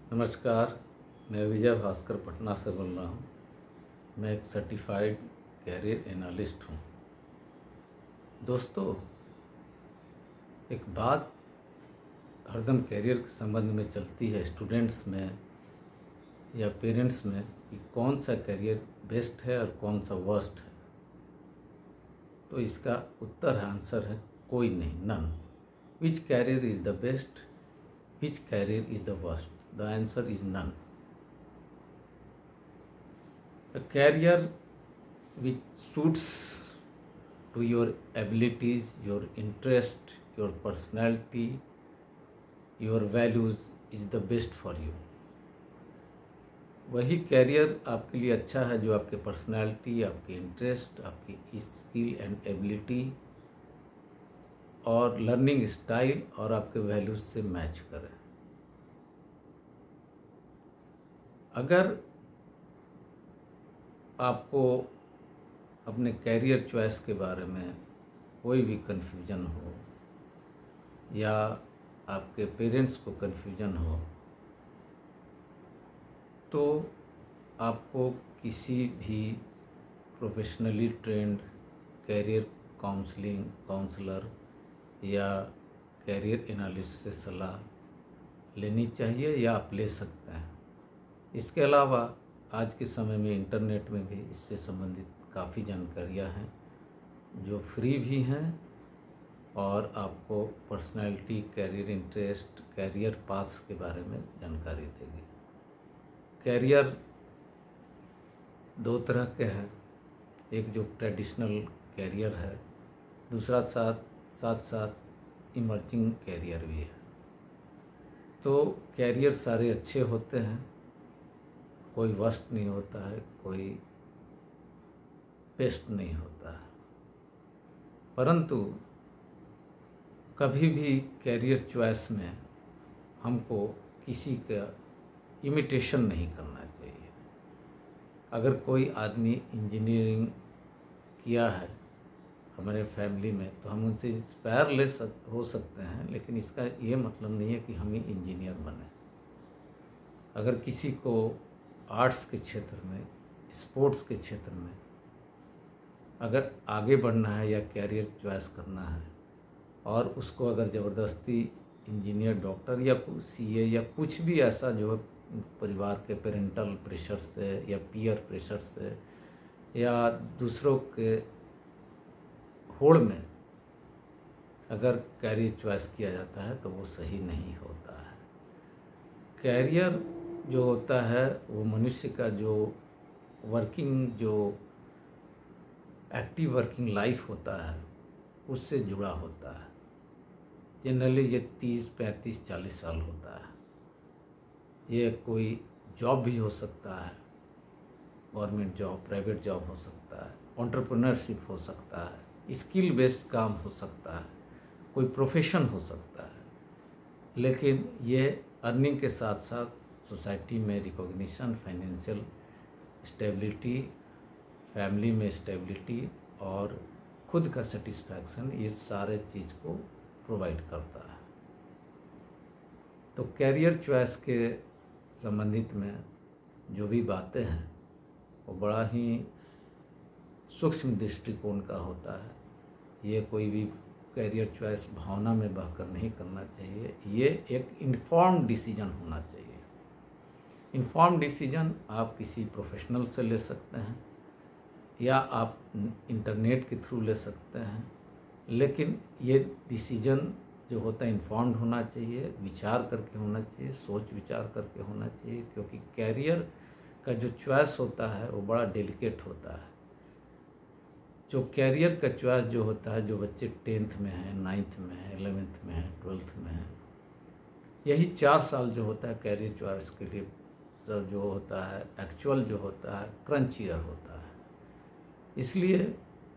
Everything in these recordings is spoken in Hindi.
नमस्कार, मैं विजय भास्कर पटना से बोल रहा हूँ। मैं एक सर्टिफाइड कैरियर एनालिस्ट हूँ। दोस्तों, एक बात हरदम कैरियर के संबंध में चलती है स्टूडेंट्स में या पेरेंट्स में कि कौन सा कैरियर बेस्ट है और कौन सा वर्स्ट है। तो इसका उत्तर है, आंसर है कोई नहीं, none. Which career is the best, which career is the worst? The answer is none. A career which suits to your abilities, your interest, your personality, your values is the best for you. वही कैरियर आपके लिए अच्छा है जो आपके पर्सनैलिटी, आपके इंटरेस्ट, आपकी स्किल एंड एबिलिटी और लर्निंग स्टाइल और आपके वैल्यूज से मैच करे। अगर आपको अपने कैरियर चॉइस के बारे में कोई भी कन्फ्यूजन हो या आपके पेरेंट्स को कन्फ्यूजन हो, तो आपको किसी भी प्रोफेशनली ट्रेंड कैरियर काउंसलर या कैरियर एनालिस्ट से सलाह लेनी चाहिए या आप ले सकते हैं। इसके अलावा आज के समय में इंटरनेट में भी इससे संबंधित काफ़ी जानकारियाँ हैं जो फ्री भी हैं और आपको personality, career interest, career paths के बारे में जानकारी देगी। कैरियर दो तरह के हैं, एक जो ट्रेडिशनल कैरियर है, दूसरा साथ साथ इमर्जिंग कैरियर भी है। तो कैरियर सारे अच्छे होते हैं, कोई वर्स्ट नहीं होता है, कोई बेस्ट नहीं होता है। परंतु कभी भी कैरियर चॉइस में हमको किसी का इमिटेशन नहीं करना चाहिए। अगर कोई आदमी इंजीनियरिंग किया है हमारे फैमिली में तो हम उनसे इंस्पायर हो सकते हैं, लेकिन इसका ये मतलब नहीं है कि हम ही इंजीनियर बने। अगर किसी को आर्ट्स के क्षेत्र में, स्पोर्ट्स के क्षेत्र में अगर आगे बढ़ना है या कैरियर चॉइस करना है और उसको अगर ज़बरदस्ती इंजीनियर, डॉक्टर या सीए या कुछ भी ऐसा जो परिवार के पेरेंटल प्रेशर से या पीयर प्रेशर से या दूसरों के होड़ में अगर कैरियर चॉइस किया जाता है तो वो सही नहीं होता है। कैरियर जो होता है वो मनुष्य का जो एक्टिव वर्किंग लाइफ होता है उससे जुड़ा होता है। जनरली ये 30, 35, 40 साल होता है। ये कोई जॉब भी हो सकता है, गवर्नमेंट जॉब, प्राइवेट जॉब हो सकता है, एंटरप्रेन्योरशिप हो सकता है, स्किल बेस्ड काम हो सकता है, कोई प्रोफेशन हो सकता है। लेकिन ये अर्निंग के साथ साथ सोसाइटी में रिकॉग्निशन, फाइनेंशियल स्टेबिलिटी, फैमिली में स्टेबिलिटी और खुद का सेटिस्फैक्शन, ये सारे चीज़ को प्रोवाइड करता है। तो कैरियर चॉइस के संबंधित में जो भी बातें हैं वो बड़ा ही सूक्ष्म दृष्टिकोण का होता है। ये कोई भी कैरियर चॉइस भावना में बहकर नहीं करना चाहिए। ये एक इन्फॉर्म्ड डिसीजन होना चाहिए। इन्फॉर्म्ड डिसीजन आप किसी प्रोफेशनल से ले सकते हैं या आप इंटरनेट के थ्रू ले सकते हैं, लेकिन ये डिसीजन जो होता है इन्फॉर्म्ड होना चाहिए, विचार करके होना चाहिए, सोच विचार करके होना चाहिए, क्योंकि कैरियर का जो चॉइस होता है वो बड़ा डेलिकेट होता है। जो कैरियर का चॉइस जो होता है, जो बच्चे 10th में हैं, 9th में हैं, 11th में हैं, 12th में हैं, यही 4 साल जो होता है कैरियर चॉइस के लिए जो होता है, एक्चुअल जो होता है, क्रंच ईयर होता है। इसलिए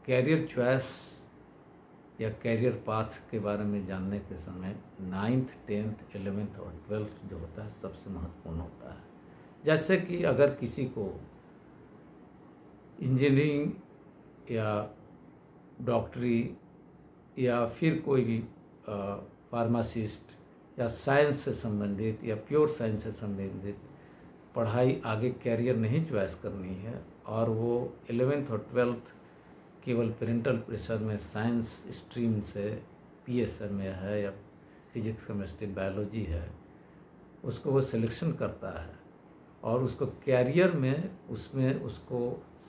कैरियर चॉइस या कैरियर पाथ के बारे में जानने के समय 9th, 10th, 11th और 12th जो होता है सबसे महत्वपूर्ण होता है। जैसे कि अगर किसी को इंजीनियरिंग या डॉक्टरी या फिर कोई भी फार्मासिस्ट या साइंस से संबंधित या प्योर साइंस से संबंधित पढ़ाई आगे कैरियर नहीं चॉइस करनी है और वो 11th और 12th केवल पेरेंटल प्रेशर में साइंस स्ट्रीम से PSMA है या फिजिक्स केमिस्ट्री बायोलॉजी है, उसको वो सिलेक्शन करता है और उसको कैरियर में उसमें उसको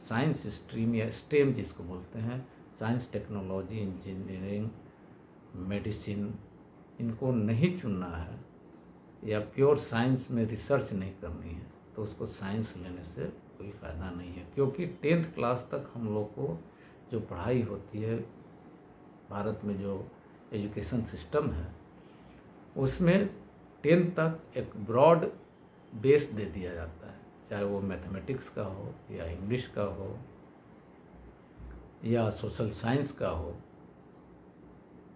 साइंस स्ट्रीम या स्टेम जिसको बोलते हैं, साइंस टेक्नोलॉजी इंजीनियरिंग मेडिसिन, इनको नहीं चुनना है या प्योर साइंस में रिसर्च नहीं करनी है, तो उसको साइंस लेने से कोई फ़ायदा नहीं है। क्योंकि 10th क्लास तक हम लोग को जो पढ़ाई होती है भारत में, जो एजुकेशन सिस्टम है, उसमें 10th तक एक ब्रॉड बेस दे दिया जाता है, चाहे वो मैथमेटिक्स का हो या इंग्लिश का हो या सोशल साइंस का हो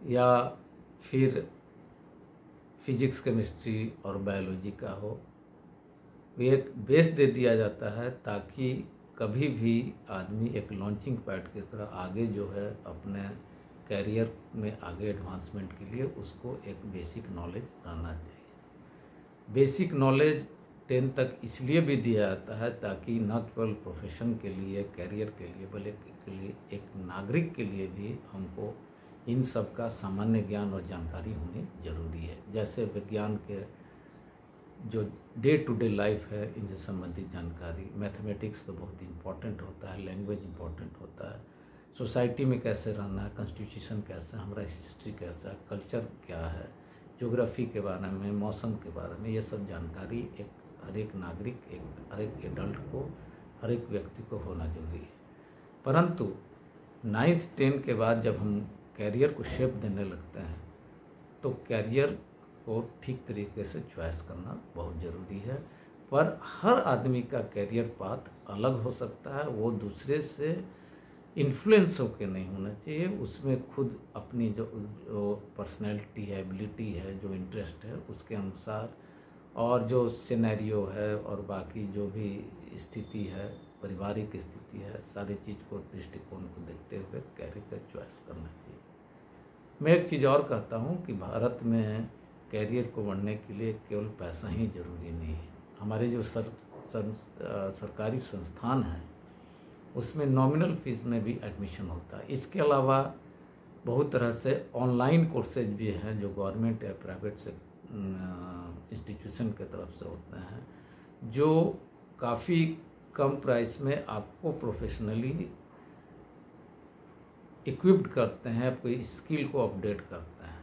या फिर फिजिक्स केमिस्ट्री और बायोलॉजी का हो। वो एक बेस दे दिया जाता है ताकि कभी भी आदमी एक लॉन्चिंग पैड की तरह आगे जो है अपने कैरियर में आगे एडवांसमेंट के लिए उसको एक बेसिक नॉलेज रहना चाहिए। बेसिक नॉलेज 10th तक इसलिए भी दिया जाता है ताकि न केवल प्रोफेशन के लिए, कैरियर के लिए, बल्कि एक नागरिक के लिए भी हमको इन सब का सामान्य ज्ञान और जानकारी होनी जरूरी है। जैसे विज्ञान के जो डे टू डे लाइफ है इनसे संबंधित जानकारी, मैथमेटिक्स तो बहुत इम्पोर्टेंट होता है, लैंग्वेज इम्पोर्टेंट होता है, सोसाइटी में कैसे रहना है, कॉन्स्टिट्यूशन कैसा है, हमारा हिस्ट्री कैसा है, कल्चर क्या है, ज्योग्राफी के बारे में, मौसम के बारे में, ये सब जानकारी हर एक नागरिक, हर एक एडल्ट को, हर एक व्यक्ति को होना जरूरी है। परंतु 9th 10 के बाद जब हम कैरियर को शेप देने लगते हैं तो कैरियर को ठीक तरीके से चॉइस करना बहुत ज़रूरी है। पर हर आदमी का कैरियर पाथ अलग हो सकता है, वो दूसरे से इन्फ्लुएंस होकर नहीं होना चाहिए। उसमें खुद अपनी जो पर्सनैलिटी है, एबिलिटी है, जो इंटरेस्ट है, उसके अनुसार और जो सिनेरियो है और बाकी जो भी स्थिति है, पारिवारिक स्थिति है, सारी चीज़ को, दृष्टिकोण को देखते हुए कैरियर का चॉइस करना चाहिए। मैं एक चीज़ और कहता हूँ कि भारत में कैरियर को बढ़ने के लिए केवल पैसा ही जरूरी नहीं है। हमारे जो सरकारी संस्थान हैं उसमें नॉमिनल फीस में भी एडमिशन होता है। इसके अलावा बहुत तरह से ऑनलाइन कोर्सेज भी हैं जो गवर्नमेंट या प्राइवेट से इंस्टीट्यूशन के तरफ से होते हैं, जो काफ़ी कम प्राइस में आपको प्रोफेशनली इक्विप्ड करते हैं, आपकी स्किल को अपडेट करते हैं।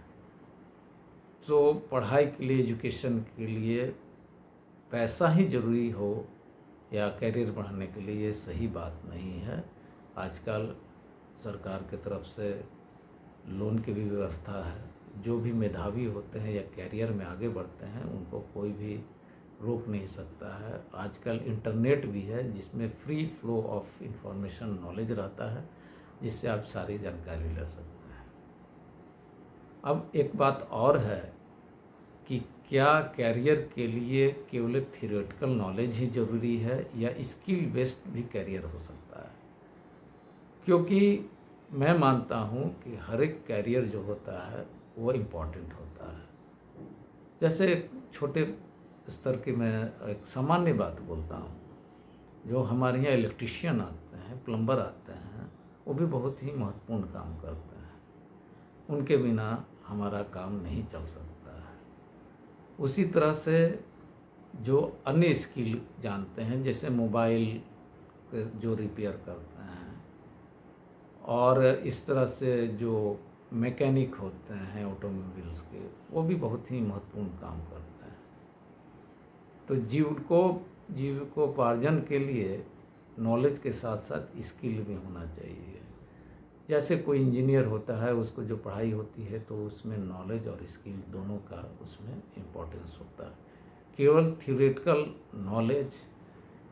तो पढ़ाई के लिए, एजुकेशन के लिए पैसा ही ज़रूरी हो या कैरियर बढ़ाने के लिए, ये सही बात नहीं है। आजकल सरकार की तरफ से लोन की भी व्यवस्था है। जो भी मेधावी होते हैं या कैरियर में आगे बढ़ते हैं उनको कोई भी रोक नहीं सकता है। आजकल इंटरनेट भी है जिसमें free flow of information, knowledge रहता है, जिससे आप सारी जानकारी ले सकते हैं। अब एक बात और है कि क्या कैरियर के लिए केवल थियोरेटिकल नॉलेज ही ज़रूरी है या स्किल बेस्ड भी कैरियर हो सकता है? क्योंकि मैं मानता हूँ कि हर एक कैरियर जो होता है वो इम्पोर्टेंट होता है। जैसे एक छोटे स्तर की मैं एक सामान्य बात बोलता हूँ, जो हमारे यहाँ इलेक्ट्रीशियन आते हैं, प्लम्बर आते हैं, वो भी बहुत ही महत्वपूर्ण काम करते हैं। उनके बिना हमारा काम नहीं चल सकता है। उसी तरह से जो अन्य स्किल जानते हैं, जैसे मोबाइल जो रिपेयर करते हैं और इस तरह से जो मैकेनिक होते हैं ऑटोमोबाइल्स के, वो भी बहुत ही महत्वपूर्ण काम करते हैं। तो जीविकोपार्जन के लिए नॉलेज के साथ साथ स्किल भी होना चाहिए। जैसे कोई इंजीनियर होता है, उसको जो पढ़ाई होती है तो उसमें नॉलेज और स्किल दोनों का उसमें इम्पोर्टेंस होता है। केवल थियोरेटिकल नॉलेज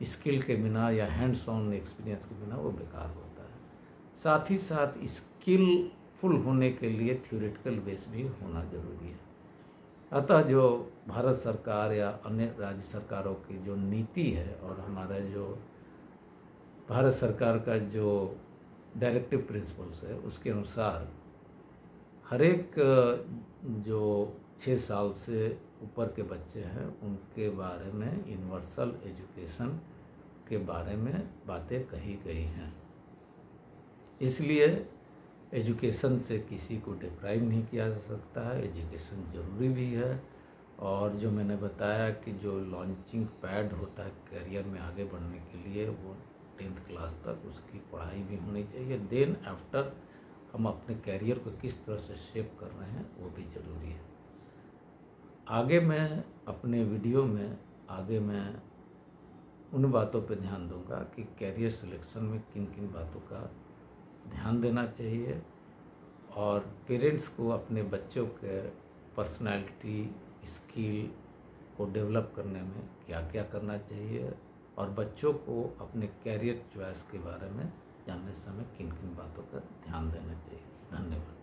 स्किल के बिना या हैंड्स ऑन एक्सपीरियंस के बिना वो बेकार होता है। साथ ही साथ स्किलफुल होने के लिए थियोरेटिकल बेस भी होना जरूरी है। अतः जो भारत सरकार या अन्य राज्य सरकारों की जो नीति है और हमारा जो भारत सरकार का जो डायरेक्टिव प्रिंसिपल्स है, उसके अनुसार हर एक जो 6 साल से ऊपर के बच्चे हैं उनके बारे में यूनिवर्सल एजुकेशन के बारे में बातें कही गई हैं। इसलिए एजुकेशन से किसी को डिप्राइव नहीं किया जा सकता है, एजुकेशन ज़रूरी भी है। और जो मैंने बताया कि जो लॉन्चिंग पैड होता है करियर में आगे बढ़ने के लिए, वो 10th क्लास तक उसकी पढ़ाई भी होनी चाहिए। देन आफ्टर हम अपने करियर को किस तरह से शेप कर रहे हैं वो भी ज़रूरी है। आगे मैं अपने वीडियो में उन बातों पे ध्यान दूंगा कि कैरियर सिलेक्शन में किन किन बातों का ध्यान देना चाहिए और पेरेंट्स को अपने बच्चों के पर्सनालिटी स्किल को डेवलप करने में क्या क्या करना चाहिए और बच्चों को अपने कैरियर चॉइस के बारे में जानने समय किन किन बातों का ध्यान देना चाहिए। धन्यवाद।